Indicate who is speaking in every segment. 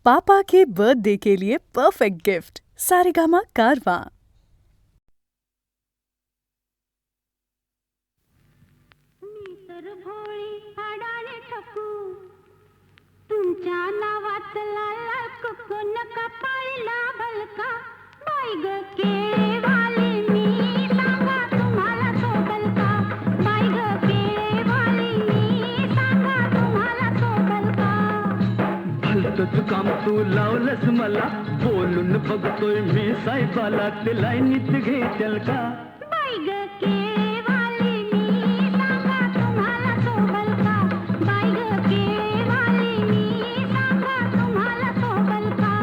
Speaker 1: पापा के birthday के लिए perfect gift Saregama कारवां।
Speaker 2: तुमच्या नावातला कुकू नका पाळला भलका बाई ग केळेवाली मी सांगा तुम्हाला सोबल का बाई ग केळेवाली मी सांगा तुम्हाला सोबल का
Speaker 3: भलतंच काम तू लावलंस मला बोलून बघतोय मी साहेबाला ते लाईनीत घेतल का
Speaker 2: बाई ग केळेवाली मी सांगा तुम्हाला सोबल का बाई ग केळेवाली मी सांगा तुम्हाला सोबल का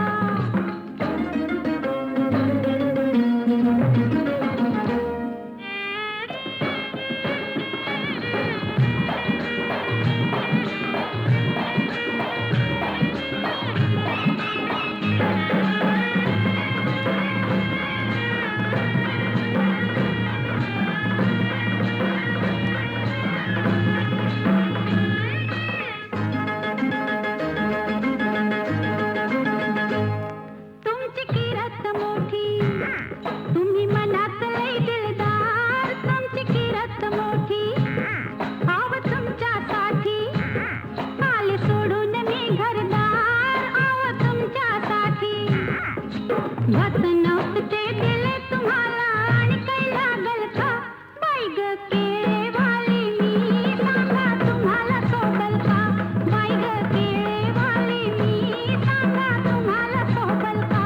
Speaker 2: तुमची किरत मोठी तुम्ही मनात लई दिलदार तुमची किरत मोठी आव तुमच्यासाठी आले सोडून मी घरदार आव तुमच्यासाठी घात नव्हते दिले तुम्हाला आणि काही लागल का बाई ग केळेवाली मी सांगा तुम्हाला सोबल का बाई ग केळेवाली मी सांगा तुम्हाला सोबल का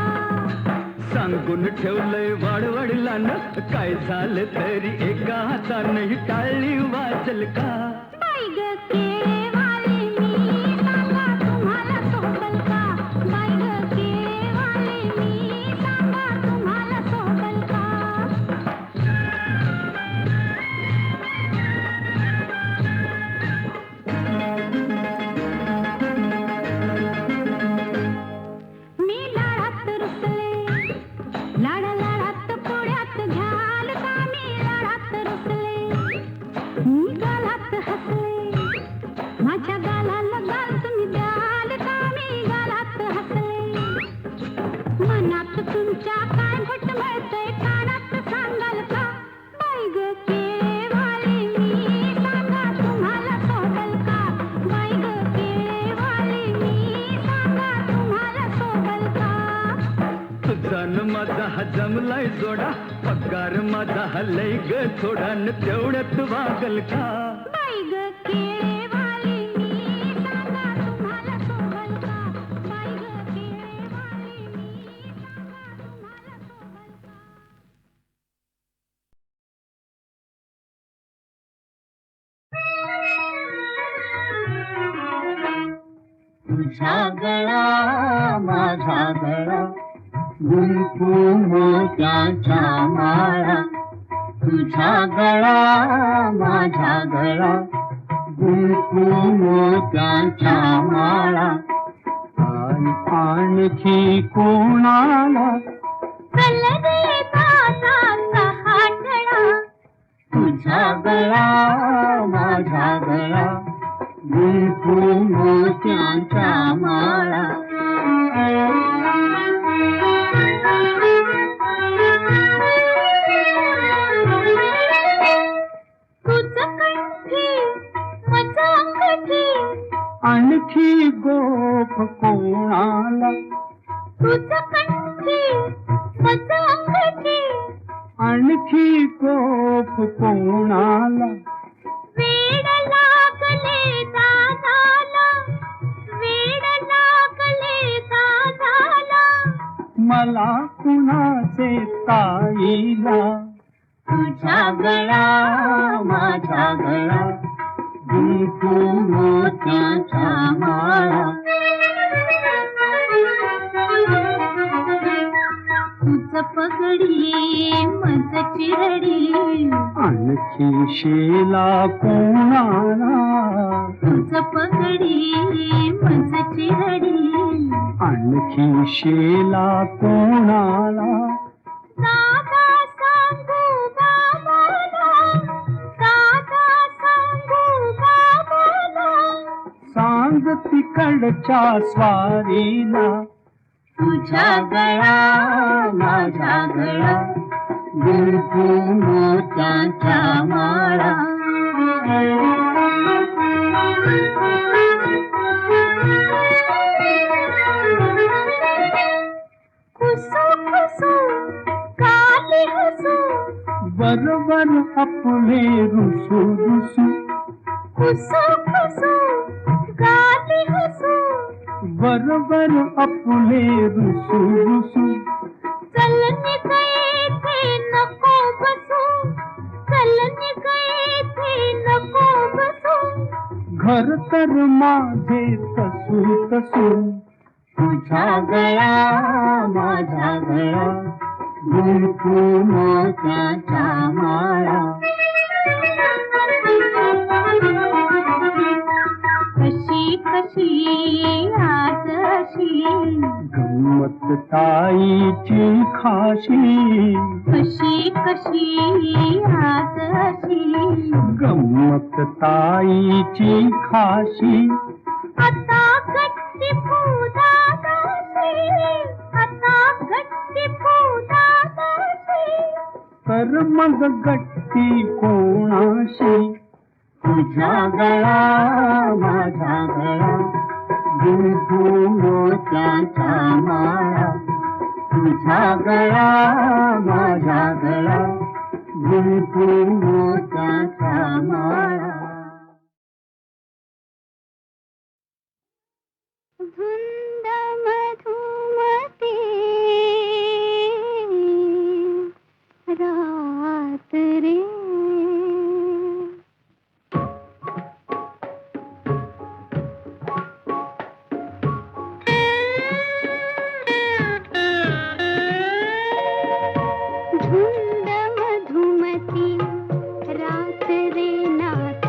Speaker 3: सांगून ठेवलंय वाडवडिलांना काय झालं तरी एका हातानं ही टाळली वाचल का
Speaker 2: बाई ग केळेवाली मी सांगा तुम्हाला सोबल का बाई ग केळेवाली मी सांगा तुम्हाला सोबल का मी लाडात रुसले लाडा लाडात पोळ्यात घ्याल का मी लाडात रुसले मी गालात हसले माझ्या गालाला गाल तुम्ही द्याल का मी गालात हसले मनात तुमच्या काय घुटमळतंय कानात सांगाल का बाई ग केळेवाली मी सांगा तुम्हाला सोबल का बाई ग केळेवाली मी सांगा तुम्हाला सोबल का
Speaker 3: तुझा न माझा हा जमलाय जोडा पगार माझा हलय ग थोडा न तेवढ्यात वागल का
Speaker 2: बाई ग केळेवाली मी सांगा तुम्हाला सोबल का बाई ग केळेवाली मी सांगा तुम्हाला सोबल का
Speaker 4: तुझा गळा माझा गळा गुंफू मोत्याच्या माळा तुझा गळा माझा गळा गुंफू मोत्याच्या माळा आणखी कोणाला
Speaker 2: चल रे दादाचा हातळा
Speaker 4: तुझा गळा माझा गळा गुंफू मोत्याच्या माळा
Speaker 2: तुझं कंठी माझं अंगठी
Speaker 4: आणखी गोप कोणाला
Speaker 2: तुझं कंठी माझं अंगठी
Speaker 4: आणखी गोप कोणाला
Speaker 2: वेड लागले दादाला वेड लागले दादाला
Speaker 4: मला कुणाचे ताईला तुझा गळा माझा गळा गुंफू मोत्याच्या माळा
Speaker 2: तुझं पगडी मज चिरडी
Speaker 4: आणखी शेला कोणाला
Speaker 2: तुझं पगडी मज चिरडी
Speaker 4: आणखी शेला कोणाला
Speaker 2: दादा सांगू बाबाला दादा सांगू बाबाला
Speaker 4: सांग मग तिकडच्या स्वारीला
Speaker 2: तुझ्या गळा माझ्या गळा गुंफू मोत्यांच्या माळा खुसू खुसू काली हसू
Speaker 4: बरोबर आपले रुसू रुसू
Speaker 2: खुसू खुसू काली हसू
Speaker 4: बरोबर आपले रुसू रुसू
Speaker 2: चलने गए थे नको बसू चलने गए थे नको बसू
Speaker 4: घर तर माझे तसू तसू
Speaker 2: तुझा गळा माझा गळा गुंफू मोत्याच्या माळा कशी कशी आज अशी
Speaker 4: गंमत ताईची खाशी
Speaker 2: कशी कशी आज अशी
Speaker 4: गंमत ताईची खाशी
Speaker 2: आता गट्टी फुदादाशी आता गट्टी फुदादाशी
Speaker 4: तर मग गट्टी कोणाशी
Speaker 2: तुझा गळा माझा गळा गुंफू मोत्याचा माळा तुझा गळा माझा गळा गुंफू मोत्याचा माळा धुंद मधुमती रात रे धुंद मधुमती रात रे नाथ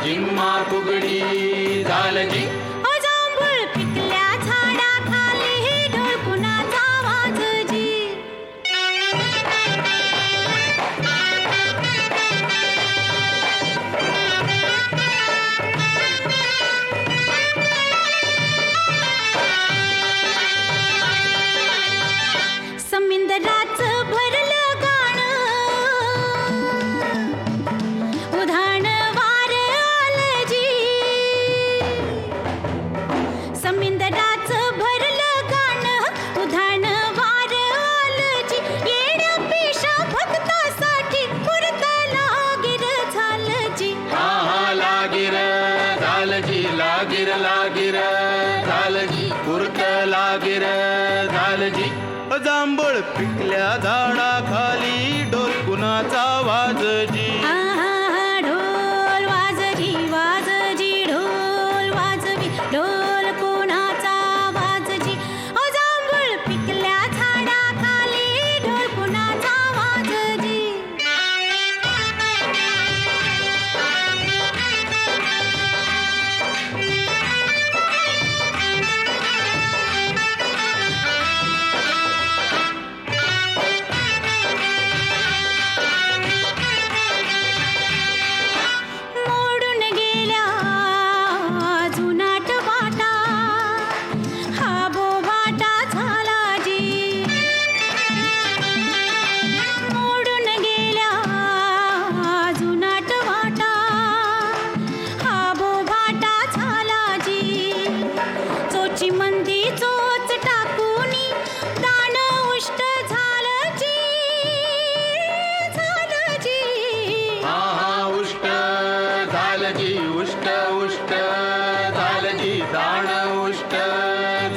Speaker 5: जिम्मा फुगडी झालजी.
Speaker 2: ओ जांभूळ पिकल्या झाडाखाली ढोल कुणाचा वाजजी. समिंदराचं भरलं गाणं उधाण वार आलजी. समिंदराचं भरलं गाणं उधाण वार आलजी. येड्या पेशा भक्तासाठी पुरत लागिर झालजी.
Speaker 5: हा हा लागिर झालजी. लागिर लागिर झालजी. पुरत लागिर झालजी. जांभळ पिकल्या झाडाखाली ढोल कुणाचा वाजजी.
Speaker 2: आहा, ढोल वाजजी वाजजी ढोल वाजवी ढोल कोणाचा वाजजी. ओ जांभूळ पिकल्या झाडाखाली ढोल कोणाचा वाजजी. मोडून गेल्या जुनाट वाटा हा बोभाटा झालाजी. मोडून गेल्या जुनाट वाटा हा बोभाटा झालाजी. चोची मंदी चोच टाकूनी दान उष्ट झालजी. झालजी.
Speaker 5: हा हा उष्ट झालजी. उष्ट उष्ट झालजी. दाण उष्ट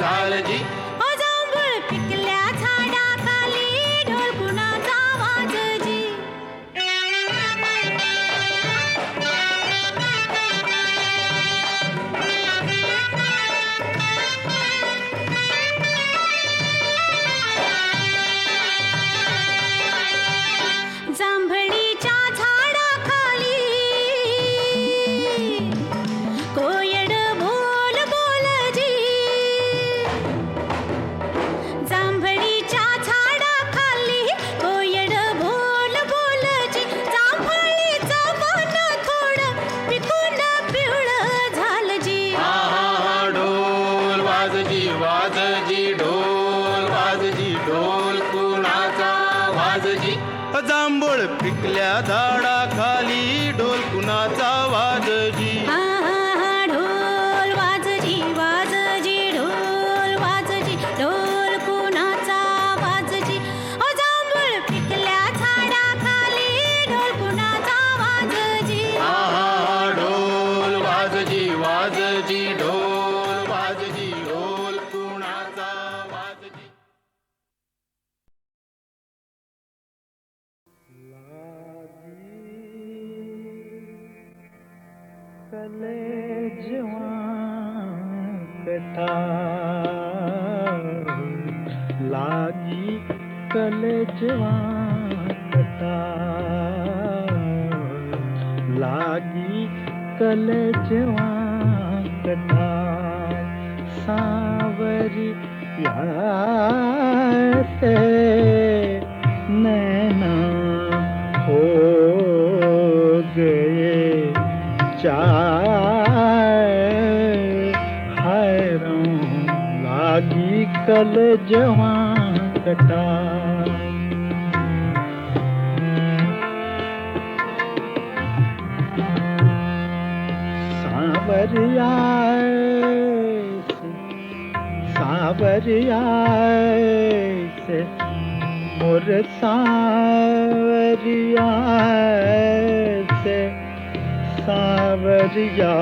Speaker 5: झालजी.
Speaker 2: ओ जांभूळ पिकल्या झाडाखाली ढोल कुणाचा वाजजी. जांभळीच्या झाडाखाली कोयड बोल बोलजी. जांभळीच्या झाडाखाली कोयड बोल बोलजी. जांभळीचं मन थोडं पिकून पिवळं झालजी.
Speaker 5: हा हा ढोल वाजजी. वाजजी ढोल वाजजी. ढोल कुणाचा वाजजी. जांभूळ पिकल्या झाडाखाली ढोल कुणाचा वाजजी.
Speaker 2: आहा, ढोल वाजजी वाजजी ढोल वाजजी ढोल कुणाचा वाजजी. ओ जांभूळ पिकल्या झाडाखाली ढोल कुणाचा वाजजी.
Speaker 5: हा हा ढोल वाजजी. वाजजी ढोल वाजजी. ढोल कुणाचा वाजजी.
Speaker 4: कलेजवा कथा लागी कलेजवा कथा लागी कलेजवा कथा सावरी से नैना हो गए चाय हैरों लागी कल जवां कटा सांवरिया सांवरिया से मोर सांवरिया से सांवरिया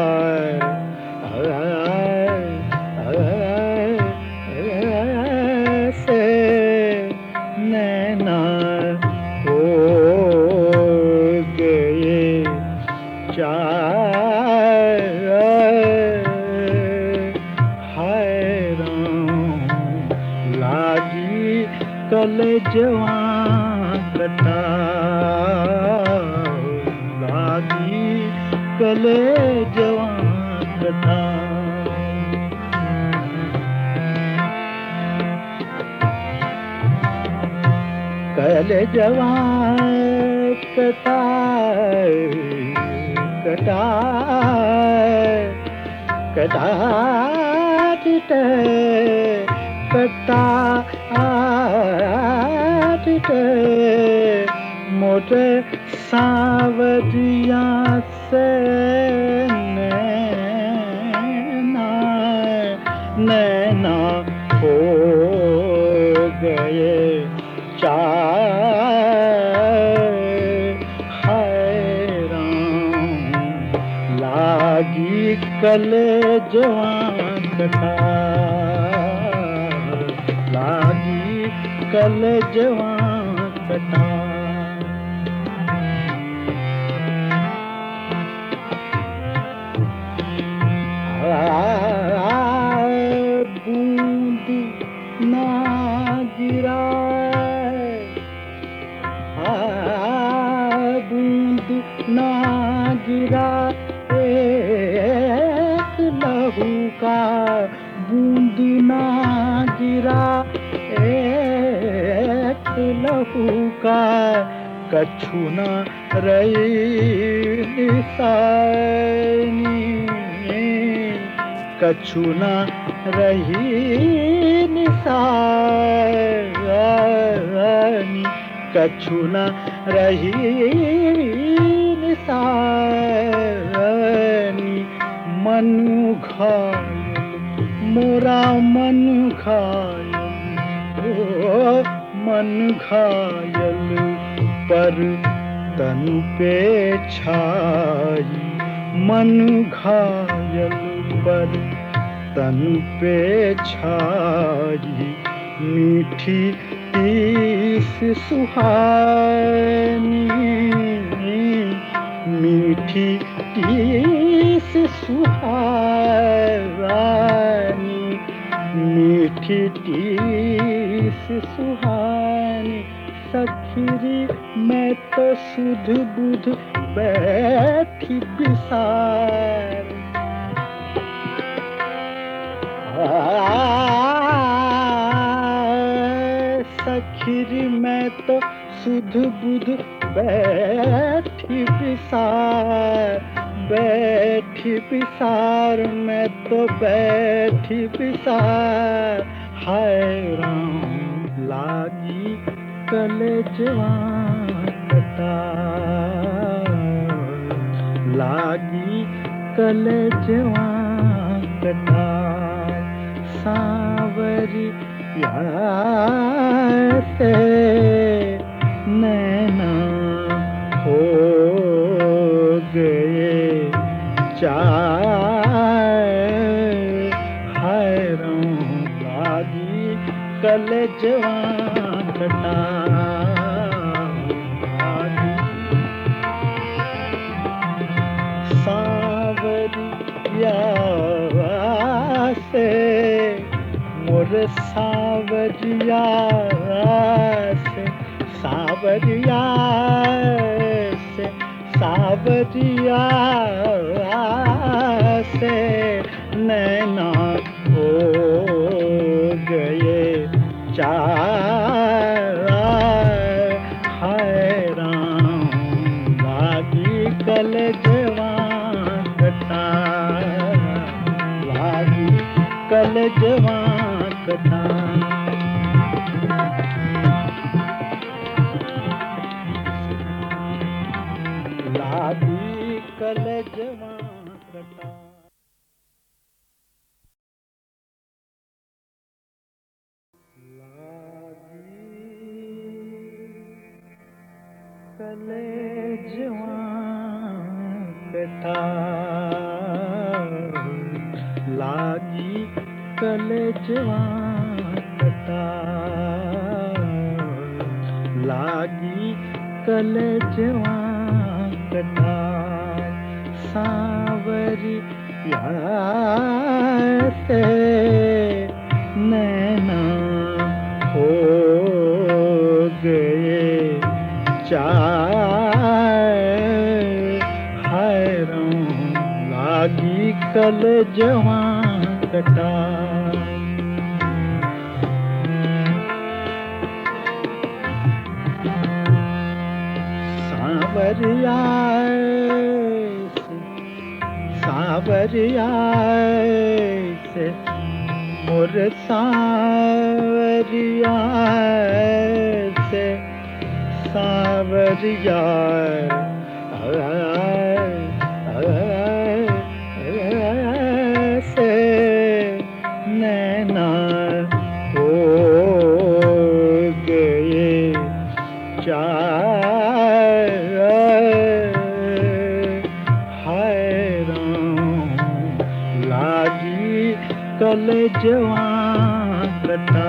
Speaker 4: से नैना हो गए चार हैरान लागी कल जवां कटा लागी कले जवान कथा कले जवान कथा कटा कटा कटा मोटे सावरिया से नैना हो गए हैरान लागी कले जवान कथा लागी कले जवान कथा बूंद ना गिरा बूंद ना गिरा एक लहू का बूंद ना गिरा एक लहू का कछु न रही निशानी कछु न रही निशानी कछु न रही निशानी मन घायल मोरा मन घायल ओ मन घायल पर तनु पे छाई मन घायल पर तनु पे छाई मीठी टीस सुहानी मीठी टीस सुहानी मीठी टीस सुहानी सखीरी मैं तो सुध बुध बैठी बिसार सखीरी मैं तो सुध बुध बैठी बिसार मैं तो बैठी बिसार हैरान लागी कले जवान कथा लागी कले जवान कथा सांवरिया से नैना हो गए हैरान लागी कले जवान कथा सांवरिया से मोर सांवरिया से सांवरिया से सांवरिया से नैना हो गए हैरान लागी कल जवान कथा लागी कल जवान कथा लागी कल जवान कथा कले जवान कथा लागी कले जवान कथा लागी कले जवान कथा सांवरिया से नैना हो गए हैरान लागी कल जवां कटा सांवरिया सांवरिया से मोर सांवरिया से सांवरिया से नैना हो गए चार हाय राम लागी कल जवां कटा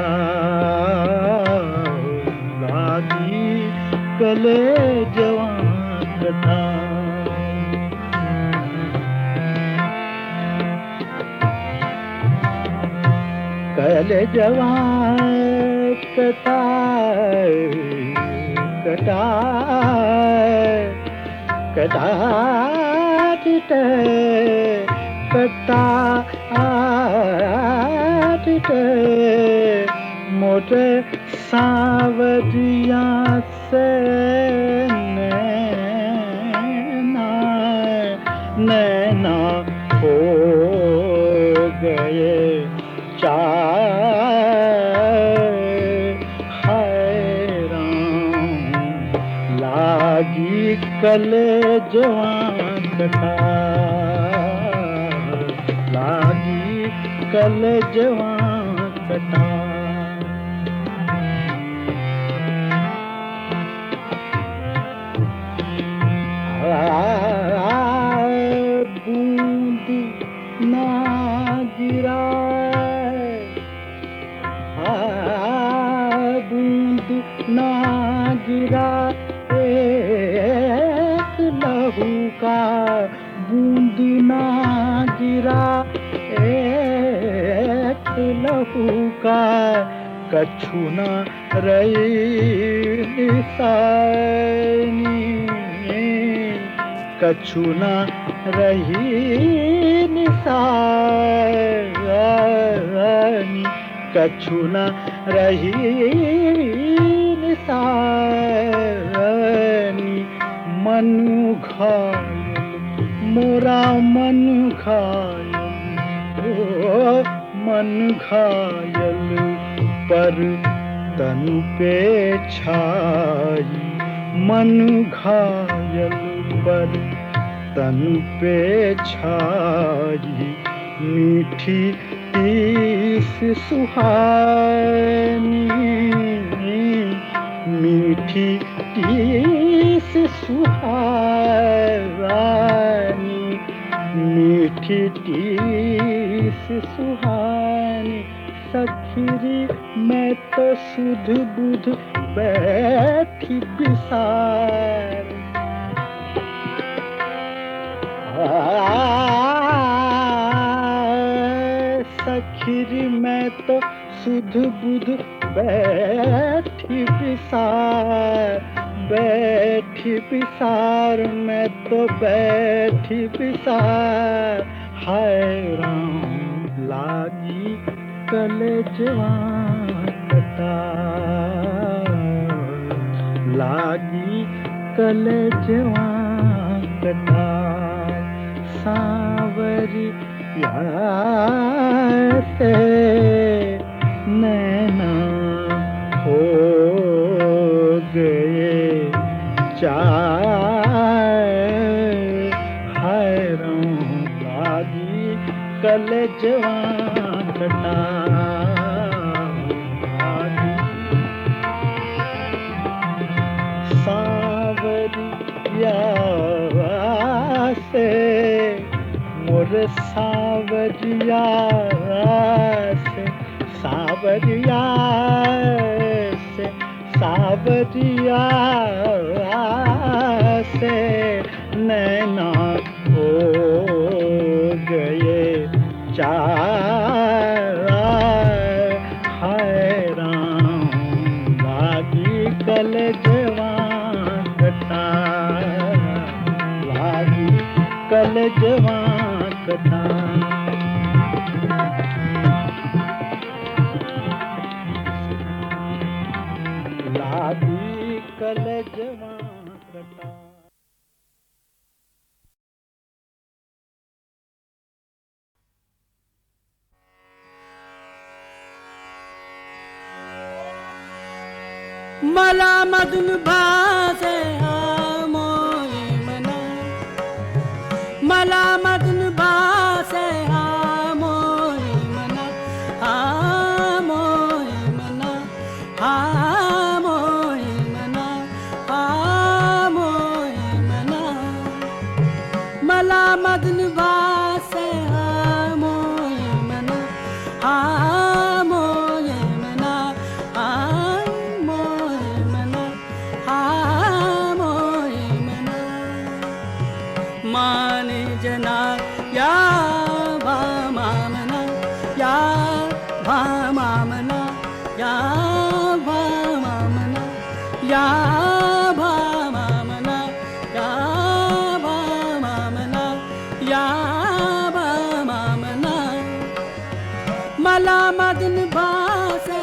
Speaker 4: लागी कल जवां कटा कल जवां कटा कटा कटा कटा मोटे सांवरिया से नैना नैना हो गए चार हाय राम लागी कल जवां कटा लागी कल जवां कटा बूंद ना गिरा बूंद ना गिरा एक लहू का बूंद ना गिरा एक लहू का कछु न रही निशानी कछु न रही निशानी कछु न रही निशानी मन घायल मोरा मन घायल ओ मन घायल पर तनु पे छाई मन घायल पर तनु पे छाई मीठी तीस सुहानी मीठी तीस सुहानी मीठी तीस सुहानी सखीरी मैं तो सुध बुध बैठी बिसार सखीरी मैं तो सुध बुध बैठी बिसार मैं तो बैठी बिसार हाय राम लागी कल जवां कटा लागी कल जवां कटा सांवरिया से नैना हो गए चार हाय राम लागी कल जवां कटा सांवरिया से मोर सांवरिया से सांवरिया से सांवरिया से नैना हो गए चार हाय राम लागी कल जवां कटा लागी कल जवां कटा रटा लागी कलजवा रटा
Speaker 6: मला मधुन भासे मोई मना मला मधुन भासे मोई मना मोई मना मोई मना मोई मना मला मधुन भासे मोई मना मोई मना माने जना या भामामना या भामामना या भामामना या भामामना या भामामना या भामामना मला मदन भासे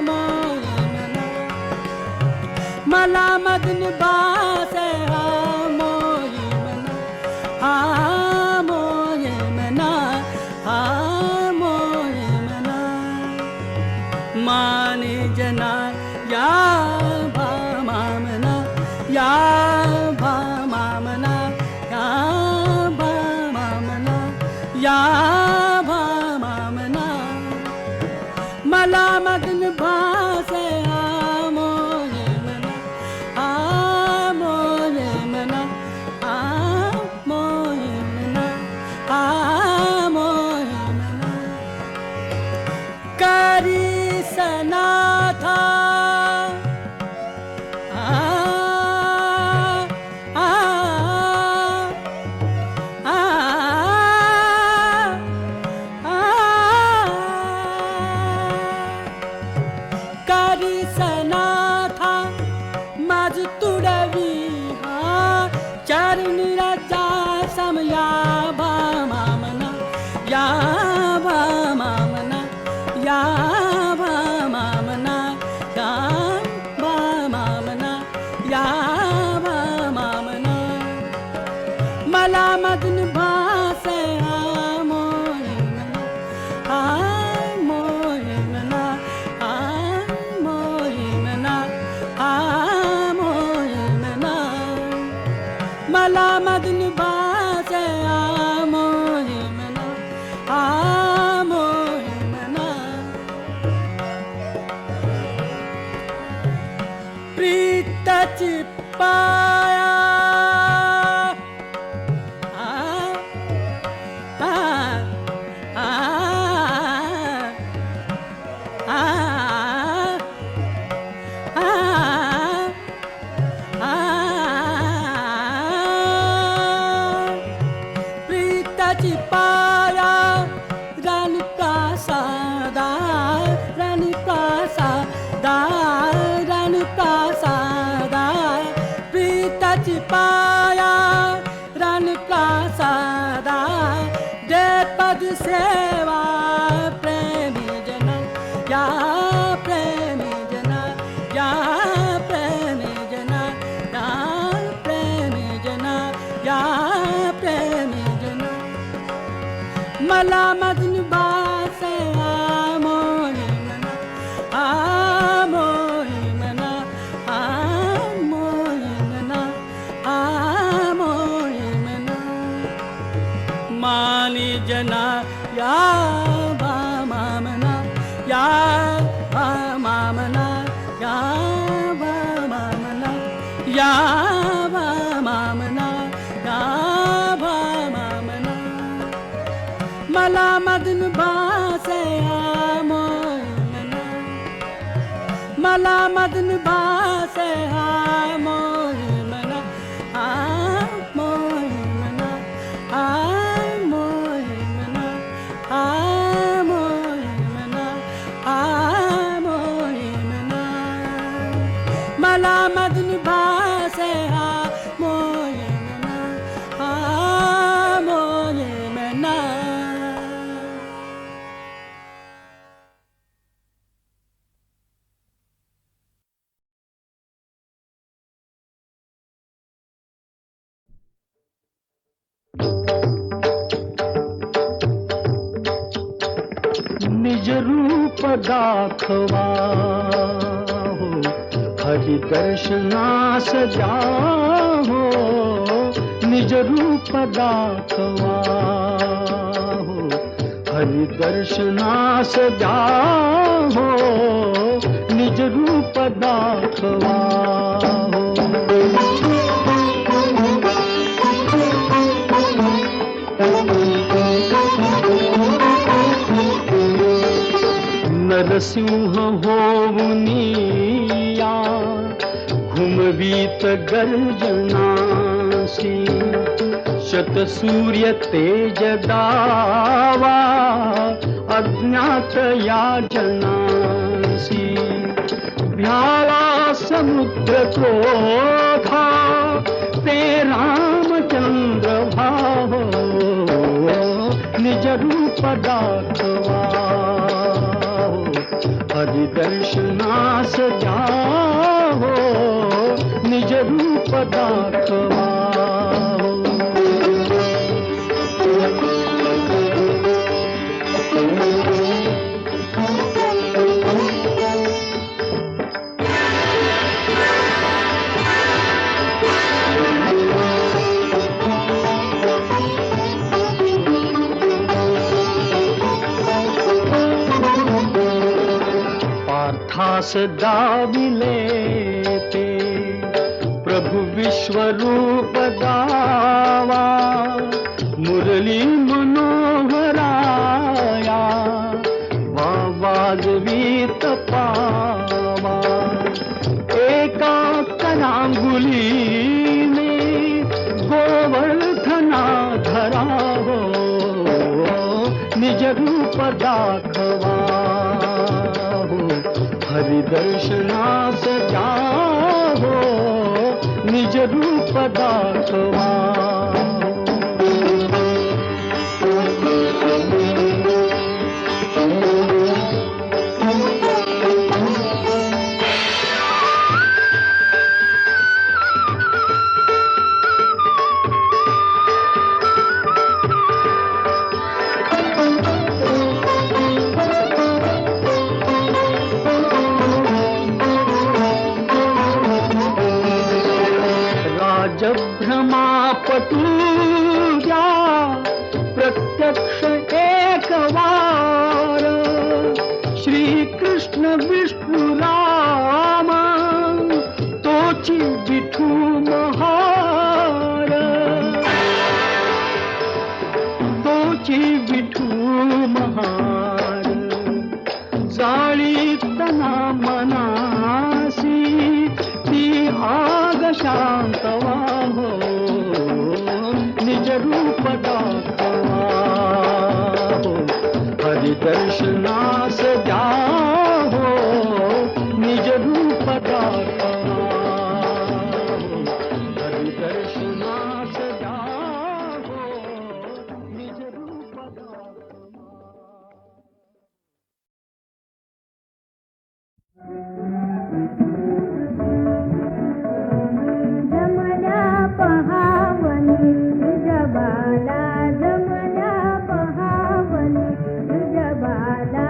Speaker 6: मोई मना मला मदन भासे मोई मना मोई मना मोई मना माने जना या भामामना या भामामना या भामामना या भामामना मला मदन भासे मोई मना मोई मना मोई मना मोई मना करी सनाथा करी सनाथा माझ तुडवी चरण राजा समया भामामना या भामामना या भामामना या भामामना या भामामना मला मदन भासे मोई मना मोई मना मोई मना मोई मना मला मदन भासे मोई मना मोई मना प्रीतची पाया प्रीताची पाया राणी प्रासादा राणी प्रासादा राणी प्रासादा प्रीताची पाया राणी प्रासादा दे पद सेवा प्रेमी जना या प्रेमी जना या प्रेमी जना या प्रेमी जना या प्रेमी जना मला मदन भासे मोई मना मोई मना मोई मना मोई मना मानी जना या भामामना या भामामना या भामामना या भामामना या भामामना मला मदन भासे मोई मना मला मदन भासे मोई मना मोई मना मोई मना मोई मना मोई मना मला मदन भासे मोई मना मोई मना
Speaker 3: निज रूप दाखवा हो हरि दर्शनास जाहो निज रूप दाखवा हो हरि दर्शनास जाहो निज रूप दाखवा नरसिंह होवुनिया घुमवीत गर्जनासी शत सूर्य तेज दावा अज्ञात याजनासी भ्याला समुद्र क्रोधा ते रामचंद्र भाव निज रूप दाखवा हरि दर्शनास जाहो निज रूप दाखवा पार्थास दाविले ते प्रभु विश्वरूप दावा मुरली मनोहराया वाजवीत पावा एका करांगुली में गोवर्धना धरा हो निज रूप दाखवा हरि दर्शनास जाहो निज रूप दाखवा भ्रमापटूजा प्रत्यक्ष एक वार श्री कृष्ण विष्णु राम तोची विठू महार तोची विठू महार जाळी तना मनासी ती आग शांतवा हो निज रूप दाखवा हो हरि दर्शनास जाहो निज रूप दाखवा हो हरि दर्शनास जाहो निज रूप दाखवा
Speaker 2: जमल्या पहावनी तुझ्या बाला जमल्या पहावनी तुझ्या बाला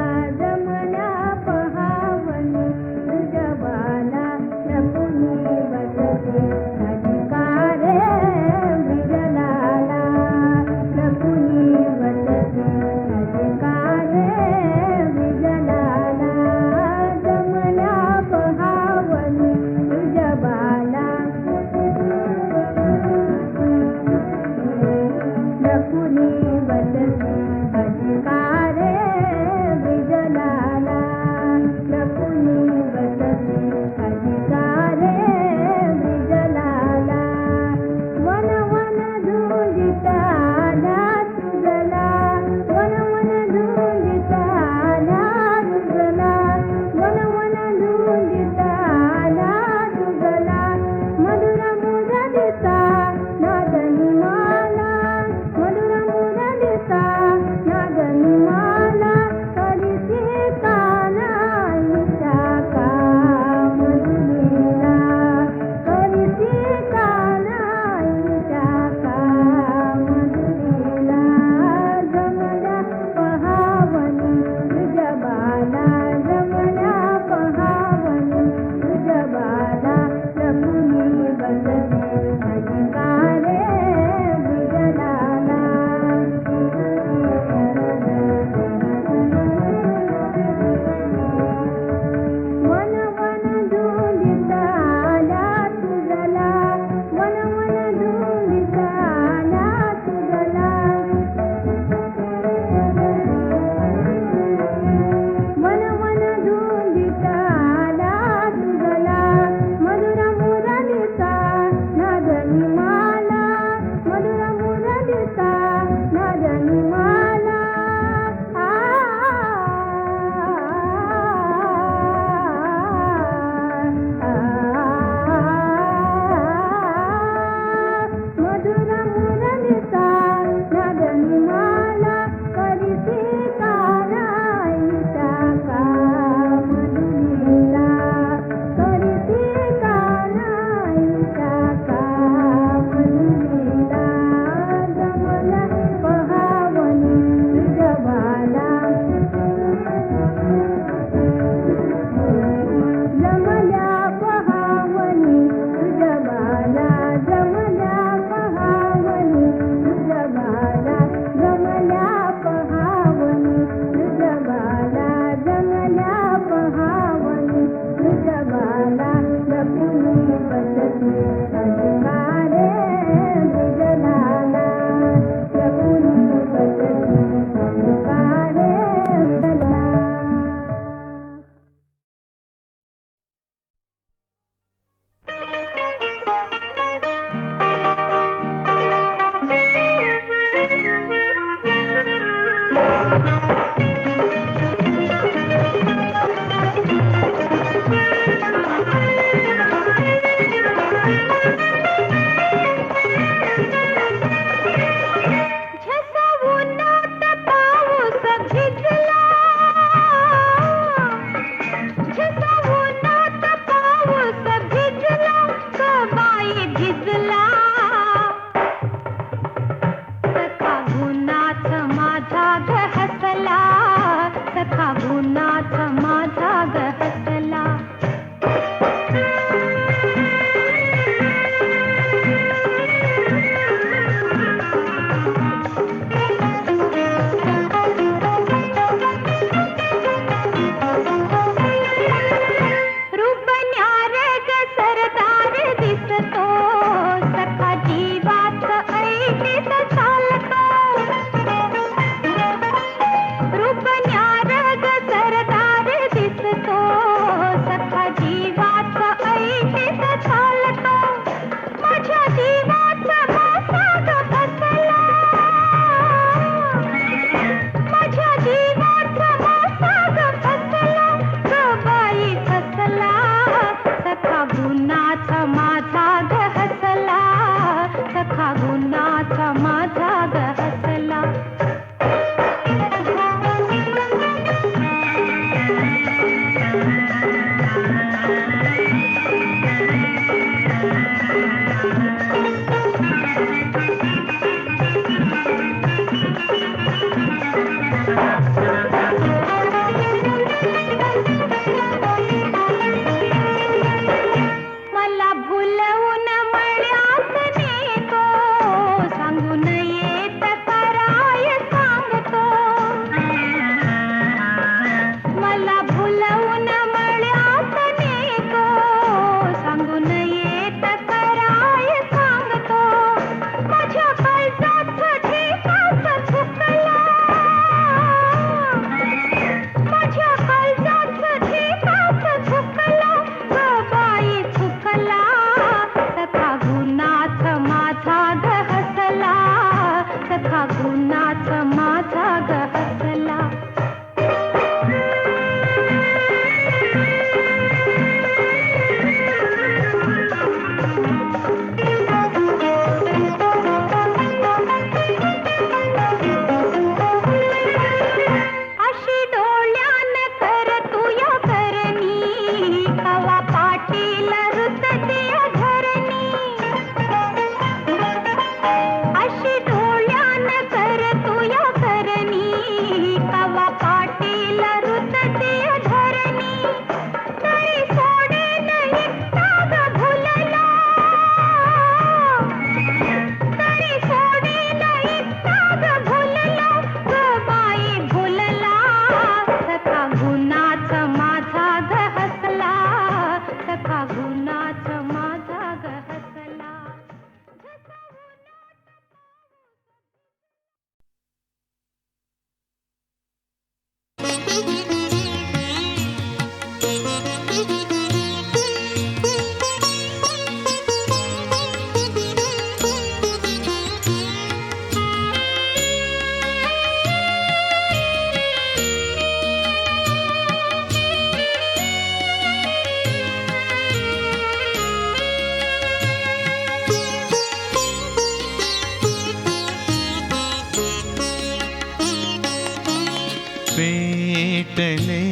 Speaker 7: पेटले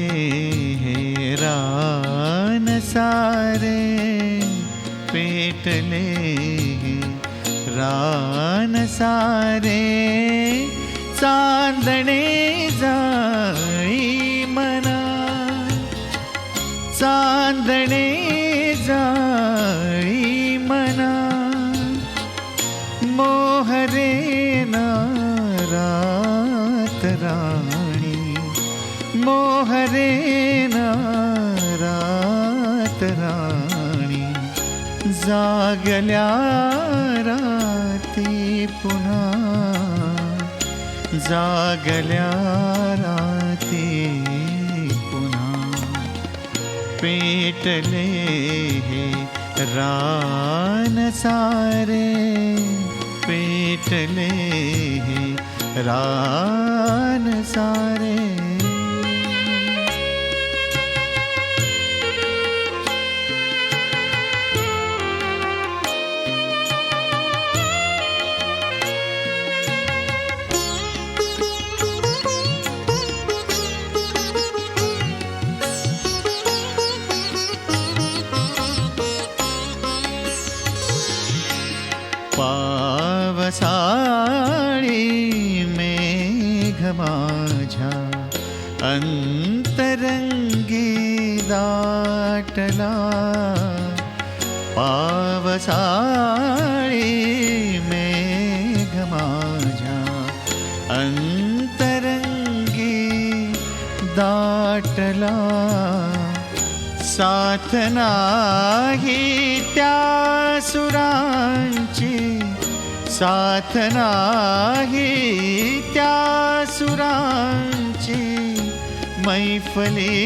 Speaker 7: हे रान सारे, पेटले हे रान सारे, चांदणे जाळी मना, चांदणे जाळी मना, मोहरे नारात राणी, मोहरे नारात राणी, जागल्या राती पुन्हा, जागल्या राती पुन्हा, पेटले हे रान सारे, पेटले हे रान सारे. पावसाळी मेघ माझ्या अंतरंगी दाटला, पावसाळी मेघ माझ्या अंतरंगी दाटला, साथ नाही त्या सुरांची, साथ नाही त्या सुरांची, मैफली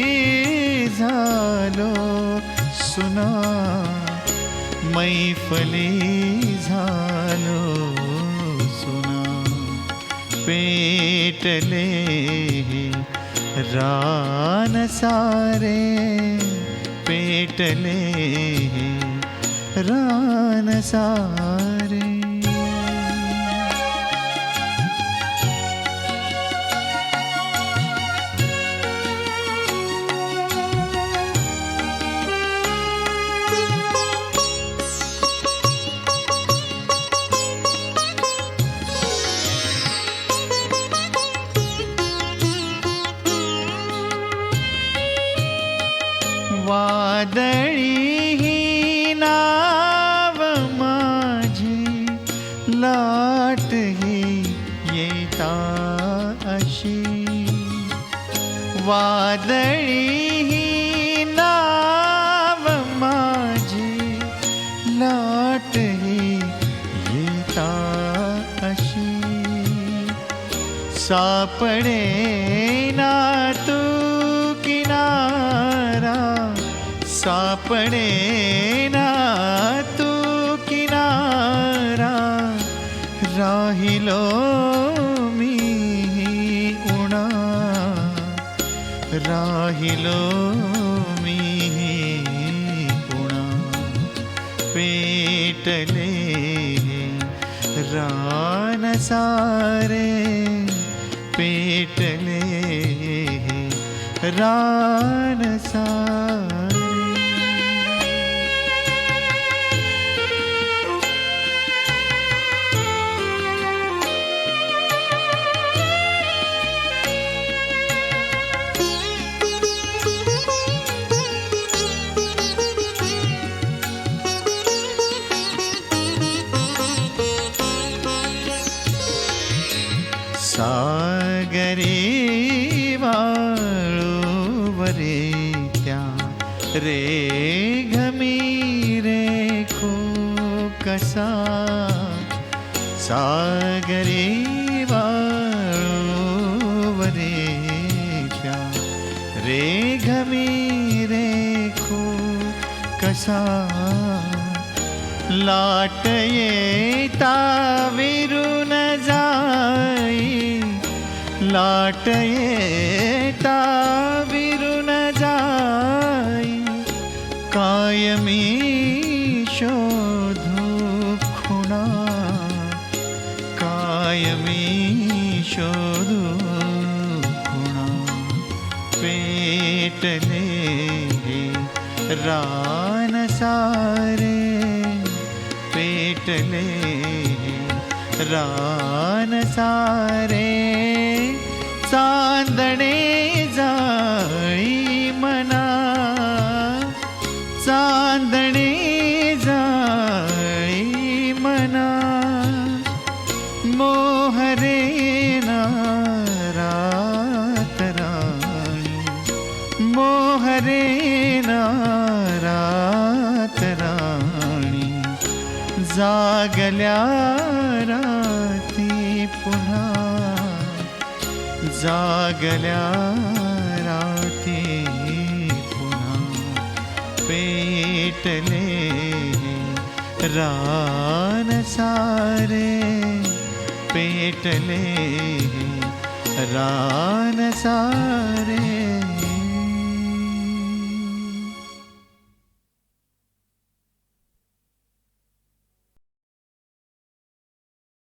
Speaker 7: झालो सुना, मैफली झालो सुना, पेटले रान सारे, पेटले रान सारे. वादळी ही नाव माझी, लाट ही येता अशी, वादळी ही नाव माझी, लाट ही येता अशी, सापडे ना तू किनारा, सापडे ना तू किनारा, राहिलो मी उणा, राहिलो मी उणा, पेटले रान सारे, पेटले रान सारे. सागरी वाळूवरे त्या रेघमी रेखो कसा, सागरी वाळूवरे त्या रेघमी रेखो कसा, लाट येता विरून जाई, लाट येता विरून जाई, कायमी शोधू खुणा, कायमी शोधू खुणा, पेटले रान सारे, पेटले रान सारे, चांदणे जाळी मना, चांदणे जाळी मना, मोहरे ना रात राणी, मोहरे ना रात राणी, जागल्या राती पुन्हा, जागल्या राती पुन्हा, पेटले रान सारे, पेटले रान सारे.